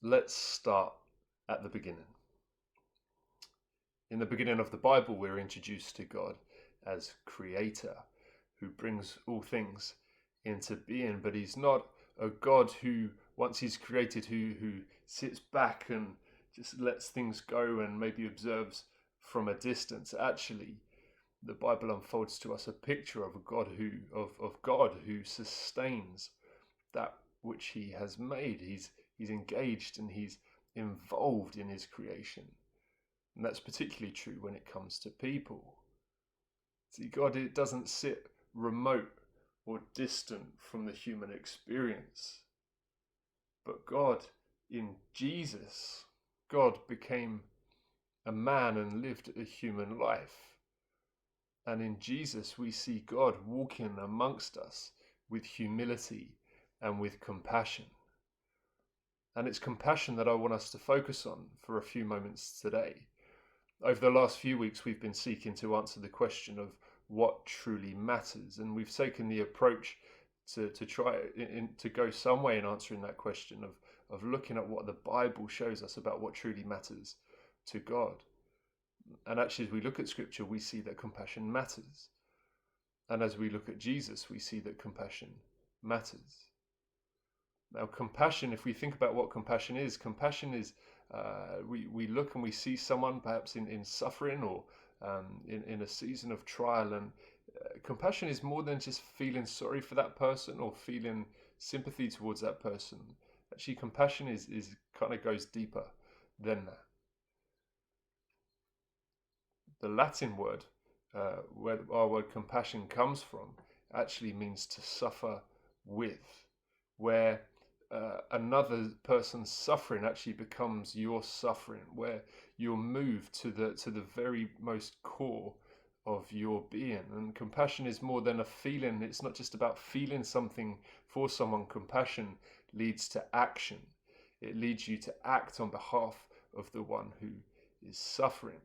Let's start at the beginning. In the beginning of the Bible, we're introduced to God as creator, who brings all things into being, but he's not a God who, once he's created, who sits back and just lets things go and maybe observes from a distance. Actually, the Bible unfolds to us a picture of a God who sustains that which he has made. He's engaged and he's involved in his creation. And that's particularly true when it comes to people. See, God, it doesn't sit remote or distant from the human experience. But God, in Jesus, God became a man and lived a human life. And in Jesus, we see God walking amongst us with humility and with compassion. And it's compassion that I want us to focus on for a few moments today. Over the last few weeks, we've been seeking to answer the question of what truly matters. And we've taken the approach to try to go some way in answering that question of looking at what the Bible shows us about what truly matters to God. And actually, as we look at Scripture, we see that compassion matters. And as we look at Jesus, we see that compassion matters. Now, compassion, if we think about what compassion is we look and we see someone perhaps in suffering or in a season of trial, and compassion is more than just feeling sorry for that person or feeling sympathy towards that person. Actually, compassion is kind of goes deeper than that. The Latin word, where our word compassion comes from, actually means to suffer with, where another person's suffering actually becomes your suffering, where you're moved to the very most core of your being. And compassion is more than a feeling. It's not just about feeling something for someone. Compassion leads to action. It leads you to act on behalf of the one who is suffering.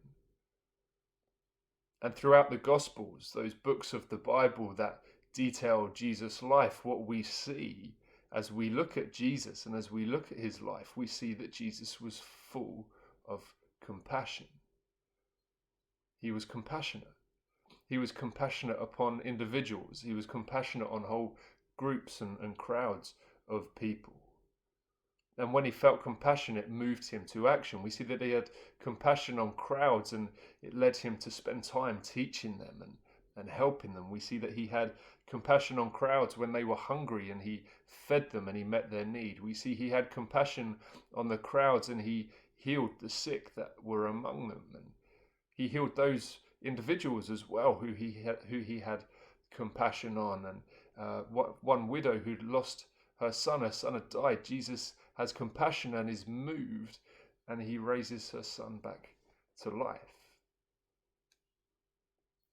And throughout the Gospels, those books of the Bible that detail Jesus' life, what we see as we look at Jesus and as we look at his life, we see that Jesus was full of compassion. He was compassionate. He was compassionate upon individuals. He was compassionate on whole groups and crowds of people. And when he felt compassion, it moved him to action. We see that he had compassion on crowds, and it led him to spend time teaching them and helping them. We see that he had compassion on crowds when they were hungry, and he fed them and he met their need. We see he had compassion on the crowds, and he healed the sick that were among them. And he healed those individuals as well who he had compassion on. And one widow who'd lost her son had died. Jesus has compassion and is moved, and he raises her son back to life.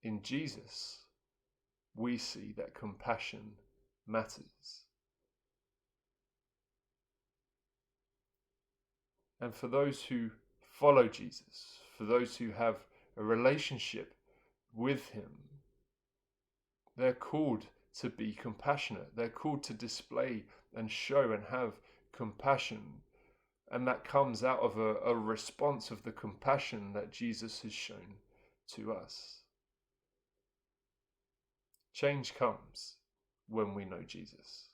In Jesus, we see that compassion matters. And for those who follow Jesus, for those who have a relationship with him, they're called to be compassionate. They're called to display and show and have compassion. And that comes out of a response of the compassion that Jesus has shown to us. Change comes when we know Jesus.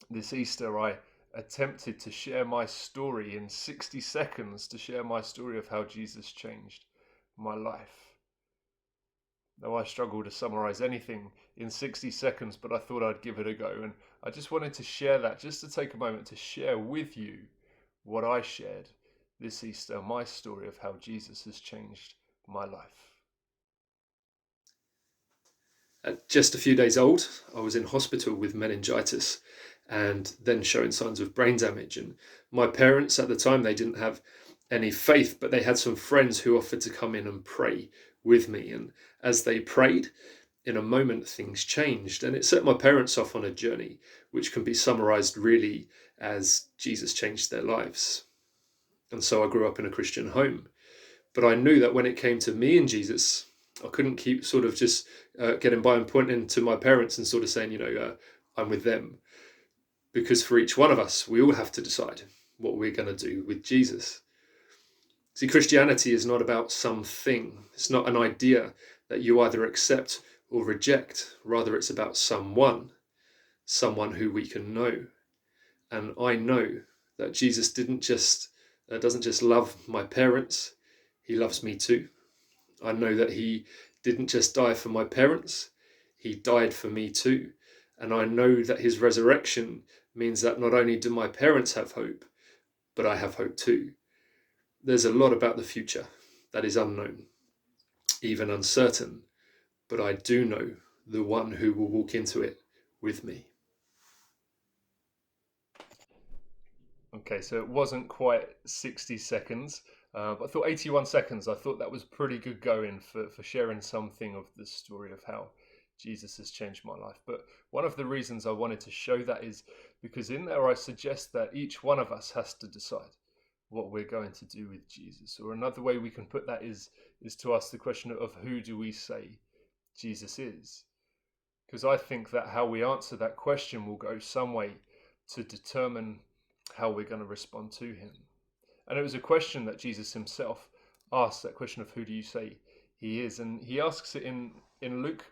This Easter, I attempted to share my story in 60 seconds, to share my story of how Jesus changed my life. Now, I struggle to summarize anything in 60 seconds, but I thought I'd give it a go. And I just wanted to share that, just to take a moment to share with you what I shared this Easter, my story of how Jesus has changed my life. At just a few days old, I was in hospital with meningitis and then showing signs of brain damage. And my parents at the time, they didn't have any faith, but they had some friends who offered to come in and pray with me. And as they prayed, in a moment, things changed. And it set my parents off on a journey, which can be summarized really as Jesus changed their lives. And so I grew up in a Christian home. But I knew that when it came to me and Jesus, I couldn't keep sort of just getting by and pointing to my parents and sort of saying, I'm with them. Because for each one of us, we all have to decide what we're going to do with Jesus. See, Christianity is not about something. It's not an idea that you either accept or reject. Rather, it's about someone who we can know. And I know that Jesus doesn't just love my parents, he loves me too. I know that he didn't just die for my parents, he died for me too. And I know that his resurrection means that not only do my parents have hope, but I have hope too. There's a lot about the future that is unknown, even uncertain, but I do know the one who will walk into it with me. Okay, so it wasn't quite 60 seconds, but I thought 81 seconds. I thought that was pretty good going for sharing something of the story of how Jesus has changed my life. But one of the reasons I wanted to show that is because in there I suggest that each one of us has to decide what we're going to do with Jesus. Or another way we can put that is to ask the question of who do we say Jesus is? Because I think that how we answer that question will go some way to determine how we're going to respond to him. And it was a question that Jesus himself asked, that question of who do you say he is? And he asks it in Luke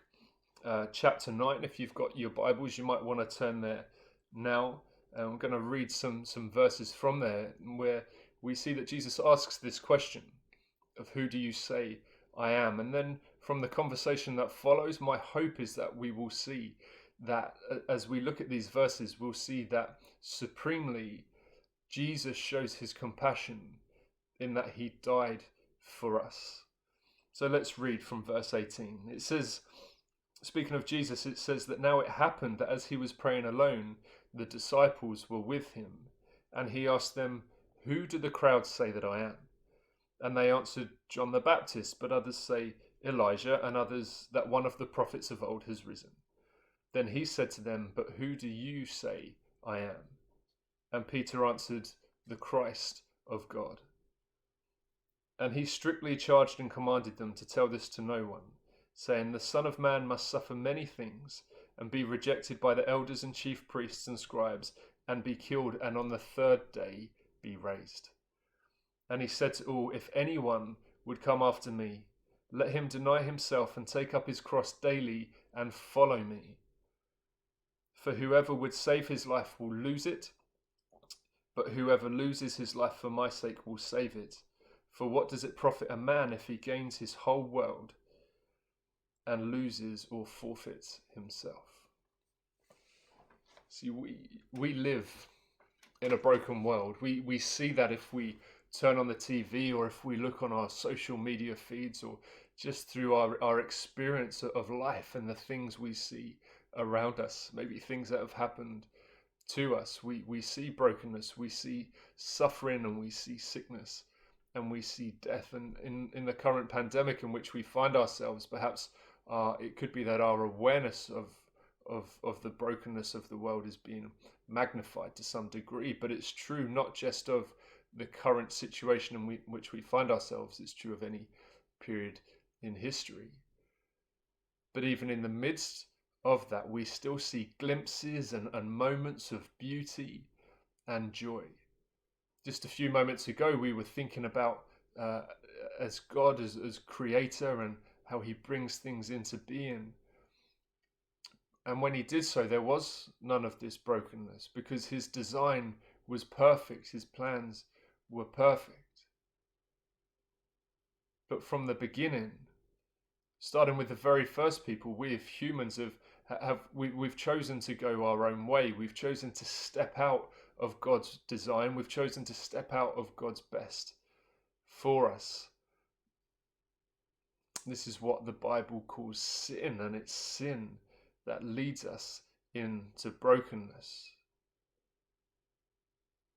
chapter 9. If you've got your Bibles, you might want to turn there now. I'm going to read some verses from there where we see that Jesus asks this question of who do you say I am? And then from the conversation that follows, my hope is that we will see that as we look at these verses, we'll see that supremely Jesus shows his compassion in that he died for us. So let's read from verse 18. It says, speaking of Jesus, it says that now it happened that as he was praying alone, the disciples were with him, and he asked them, who do the crowd say that I am? And they answered, John the Baptist, but others say Elijah, and others that one of the prophets of old has risen. Then he said to them, but who do you say I am? And Peter answered, the Christ of God. And he strictly charged and commanded them to tell this to no one, saying, the Son of Man must suffer many things, and be rejected by the elders and chief priests and scribes, and be killed, and on the third day be raised. And he said to all, if anyone would come after me, let him deny himself and take up his cross daily and follow me. For whoever would save his life will lose it, but whoever loses his life for my sake will save it. For what does it profit a man if he gains his whole world and loses or forfeits himself? See, we live in a broken world. We see that if we turn on the TV or if we look on our social media feeds or just through our experience of life and the things we see around us, maybe things that have happened to us. We see brokenness, we see suffering, and we see sickness, and we see death. And in the current pandemic in which we find ourselves, perhaps it could be that our awareness of the brokenness of the world is being magnified to some degree. But it's true not just of the current situation in which we find ourselves, it's true of any period in history. But even in the midst of that, we still see glimpses and moments of beauty and joy. Just a few moments ago, we were thinking about as God as creator and how he brings things into being. And when he did so, there was none of this brokenness because his design was perfect, his plans were perfect. But from the beginning, starting with the very first people, we as humans we've chosen to go our own way. We've chosen to step out of God's design. We've chosen to step out of God's best for us. This is what the Bible calls sin, and it's sin that leads us into brokenness.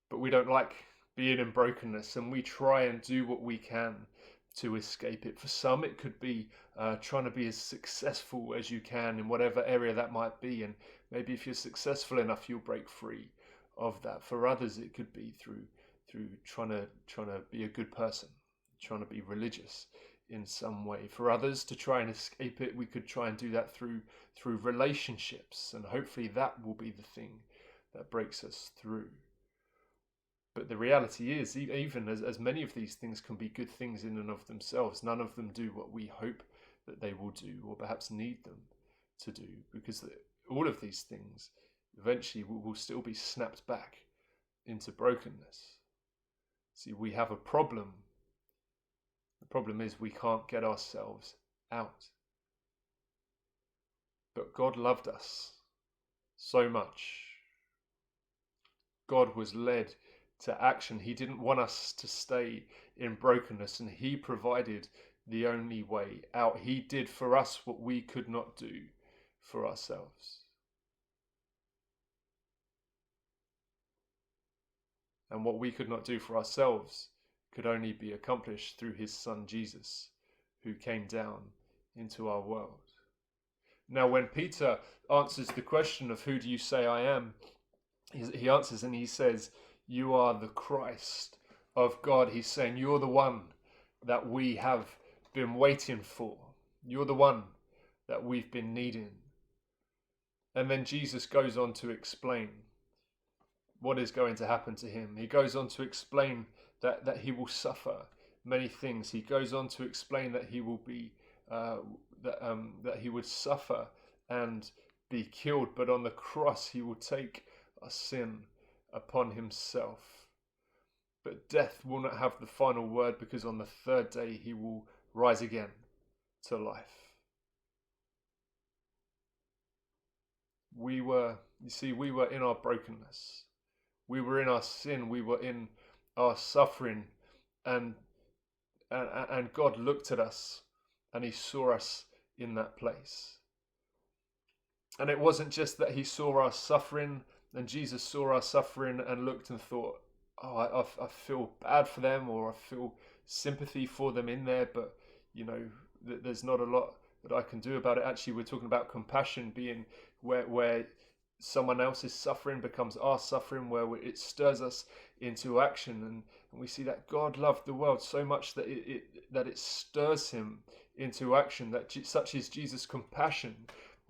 But we don't like being in brokenness, and we try and do what we can to escape it. For some, it could be trying to be as successful as you can in whatever area that might be, and maybe if you're successful enough, you'll break free of that. For others, it could be through trying to be a good person, trying to be religious in some way. For others, to try and escape it, we could try and do that through relationships, and hopefully that will be the thing that breaks us through. But the reality is, even as many of these things can be good things in and of themselves, none of them do what we hope that they will do, or perhaps need them to do, because all of these things eventually will still be snapped back into brokenness. See, we have a problem. The problem is we can't get ourselves out. But God loved us so much. God was led to action. He didn't want us to stay in brokenness, and he provided the only way out. He did for us what we could not do for ourselves. And what we could not do for ourselves could only be accomplished through his son Jesus, who came down into our world. Now, when Peter answers the question of who do you say I am, he answers and he says, you are the Christ of God. He's saying, you're the one that we have been waiting for. You're the one that we've been needing. And then Jesus goes on to explain what is going to happen to him. He goes on to explain that he will suffer many things. He goes on to explain that he will be that he would suffer and be killed, but on the cross he will take our sin upon himself. But death will not have the final word, because on the third day he will rise again to life. We were in our brokenness. We were in our sin. We were in our suffering, and God looked at us and he saw us in that place. And it wasn't just that he saw our suffering, and Jesus saw our suffering and looked and thought, oh, I feel bad for them, or I feel sympathy for them in there, but there's not a lot that I can do about it. Actually, we're talking about compassion being where someone else's suffering becomes our suffering, where it stirs us into action. And we see that God loved the world so much that it stirs him into action, that such is Jesus' compassion,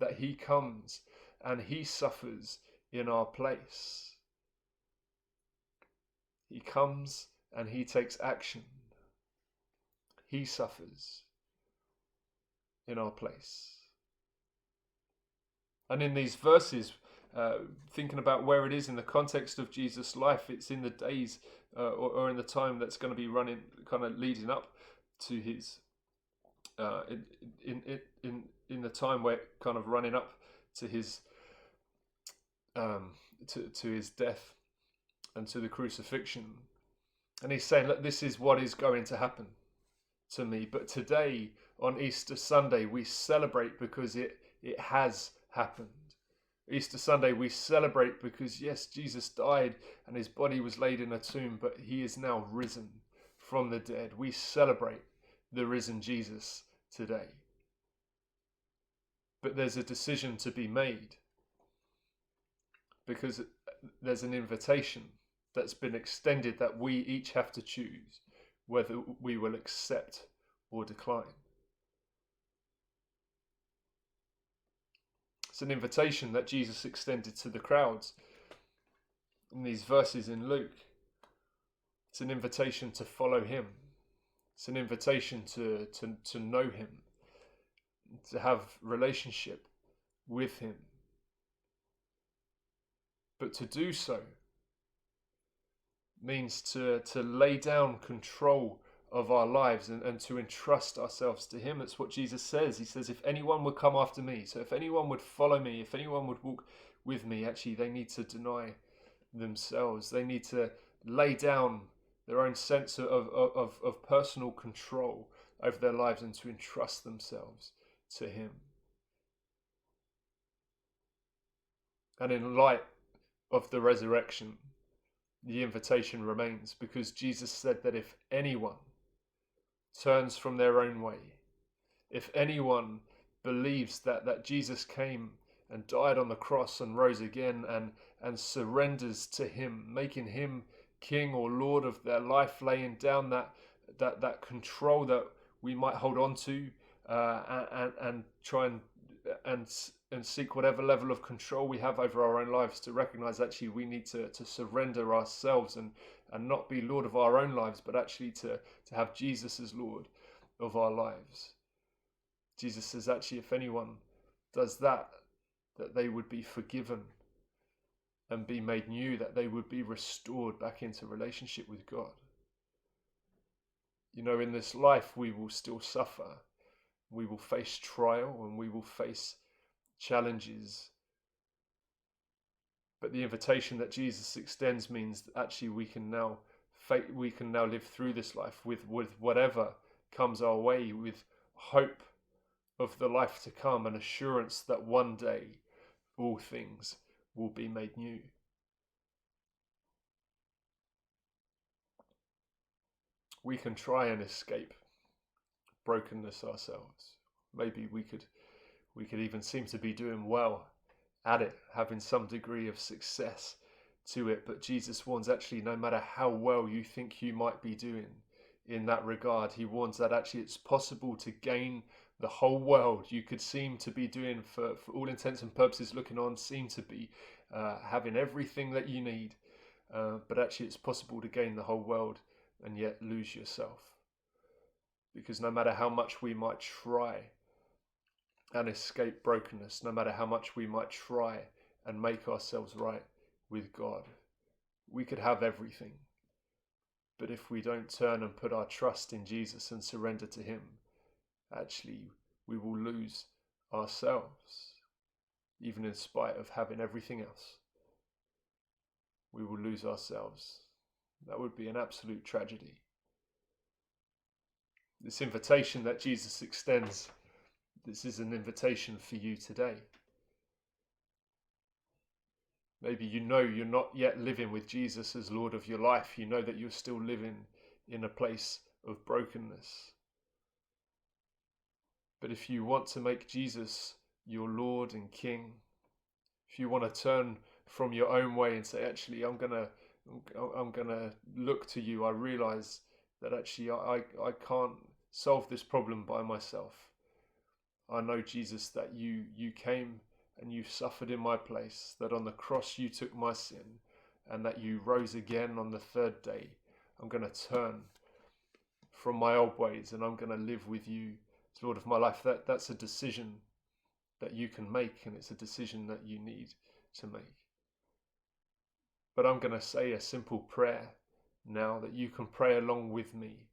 that he comes and he suffers in our place. He comes and he takes action. He suffers in our place. And in these verses, thinking about where it is in the context of Jesus' life, it's in the days or in the time that's going to be running, kind of leading up to his in the time where kind of running up to his to his death and to the crucifixion. And he's saying, look, this is what is going to happen to me. But today, on Easter Sunday, we celebrate because it has happened. Easter Sunday, we celebrate because, yes, Jesus died and his body was laid in a tomb, but he is now risen from the dead. We celebrate the risen Jesus today. But there's a decision to be made, because there's an invitation that's been extended that we each have to choose whether we will accept or decline. It's an invitation that Jesus extended to the crowds in these verses in Luke. It's an invitation to follow him. It's an invitation to know him, to have relationship with him. But to do so means to lay down control of our lives and to entrust ourselves to him. That's what Jesus says. He says, if anyone would come after me, so if anyone would follow me, if anyone would walk with me, actually they need to deny themselves. They need to lay down their own sense of personal control over their lives and to entrust themselves to him. And in light of the resurrection, the invitation remains, because Jesus said that if anyone turns from their own way, if anyone believes that Jesus came and died on the cross and rose again and surrenders to him, making him king or lord of their life, laying down that control that we might hold on to and try and and seek whatever level of control we have over our own lives, to recognize actually we need to surrender ourselves and not be Lord of our own lives, but actually to have Jesus as Lord of our lives. Jesus says actually if anyone does that they would be forgiven and be made new, that they would be restored back into relationship with God. You know, in this life we will still suffer. We will face trial and we will face challenges. But the invitation that Jesus extends means that actually we can now live through this life with whatever comes our way, with hope of the life to come, and assurance that one day all things will be made new. We can try and escape brokenness ourselves. Maybe we could even seem to be doing well at it, having some degree of success to it. But Jesus warns actually, no matter how well you think you might be doing in that regard, he warns that actually it's possible to gain the whole world. You could seem to be doing, for all intents and purposes, looking on, seem to be having everything that you need. But actually it's possible to gain the whole world and yet lose yourself. Because no matter how much we might try and escape brokenness, no matter how much we might try and make ourselves right with God, we could have everything. But if we don't turn and put our trust in Jesus and surrender to him, actually we will lose ourselves. Even in spite of having everything else, we will lose ourselves. That would be an absolute tragedy. This invitation that Jesus extends, this is an invitation for you today. Maybe you know you're not yet living with Jesus as Lord of your life. You know that you're still living in a place of brokenness. But if you want to make Jesus your Lord and King, if you want to turn from your own way and say, actually, I'm gonna look to you. I realize that actually I can't solve this problem by myself. I know, Jesus, that you came and you suffered in my place, that on the cross you took my sin, and that you rose again on the third day. I'm going to turn from my old ways and I'm going to live with you as Lord of my life. That's a decision that you can make, and it's a decision that you need to make. But I'm going to say a simple prayer now that you can pray along with me,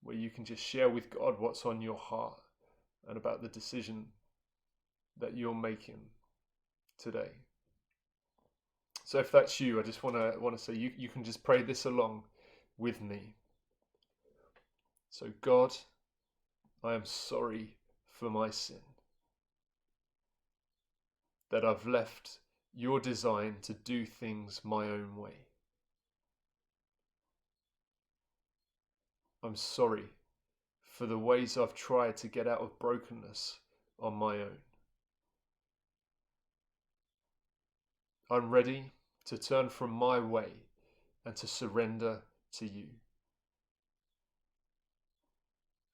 where you can just share with God what's on your heart and about the decision that you're making today. So if that's you, I just want to say you can just pray this along with me. So God, I am sorry for my sin, that I've left your design to do things my own way. I'm sorry for the ways I've tried to get out of brokenness on my own. I'm ready to turn from my way and to surrender to you.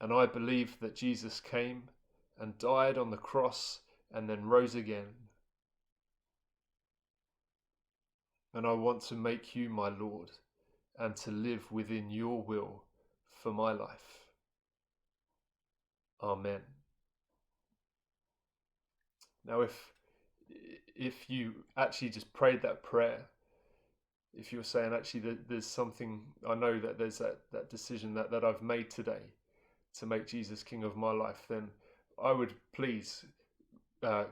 And I believe that Jesus came and died on the cross and then rose again. And I want to make you my Lord and to live within your will for my life. Amen. Now, if you actually just prayed that prayer, if you're saying actually that there's something, I know that there's that decision that I've made today to make Jesus King of my life, then I would please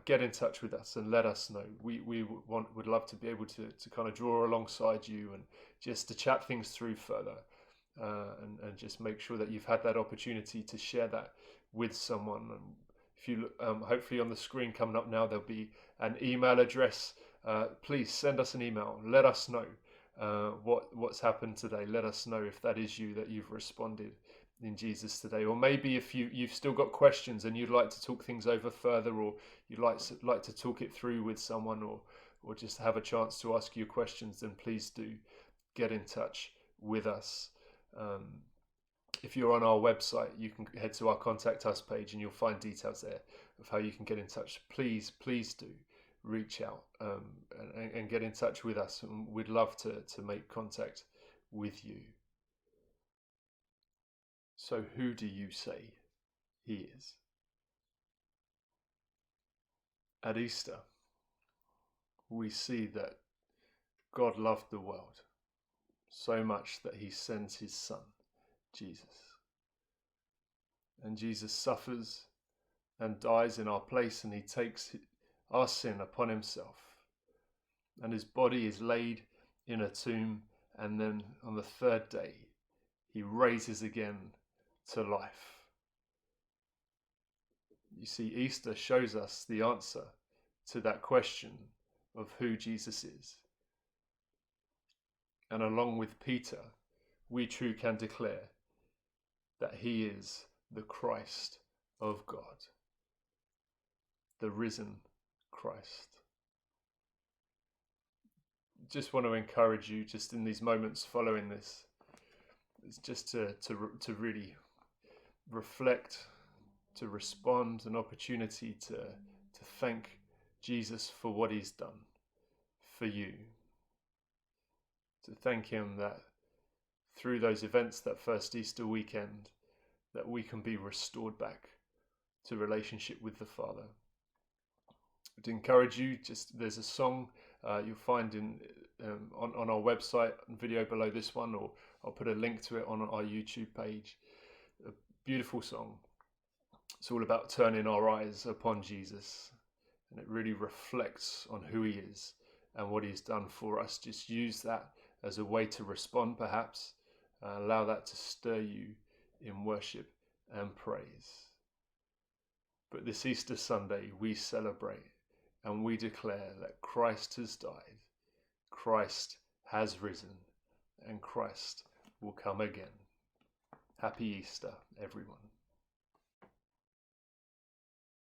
get in touch with us and let us know. We would love to be able to kind of draw alongside you and just to chat things through further, and just make sure that you've had that opportunity to share that with someone. And if you look, hopefully on the screen coming up now, there'll be an email address. Please send us an email. Let us know what's happened today. Let us know if that is you, that you've responded in Jesus today. Or maybe if you've still got questions and you'd like to talk things over further, or you'd like to talk it through with someone, or just have a chance to ask your questions, then please do get in touch with us. If you're on our website, you can head to our Contact Us page and you'll find details there of how you can get in touch, please do reach out and get in touch with us, and we'd love to make contact with you. So who do you say he is? At Easter, we see that God loved the world so much that he sends his son, Jesus. And Jesus suffers and dies in our place, and he takes our sin upon himself. And his body is laid in a tomb, and then on the third day, he raises again to life. You see, Easter shows us the answer to that question of who Jesus is. And along with Peter, we too can declare that he is the Christ of God, the risen Christ. Just want to encourage you, just in these moments following this, it's just to really reflect, to respond, an opportunity to thank Jesus for what he's done for you. To thank him that through those events, that first Easter weekend, that we can be restored back to relationship with the Father. To encourage you, just there's a song you'll find on our website, video below this one, or I'll put a link to it on our YouTube page. A beautiful song. It's all about turning our eyes upon Jesus, and it really reflects on who he is and what he's done for us. Just use that as a way to respond, perhaps. Allow that to stir you in worship and praise. But this Easter Sunday, we celebrate and we declare that Christ has died, Christ has risen, and Christ will come again. Happy Easter, everyone.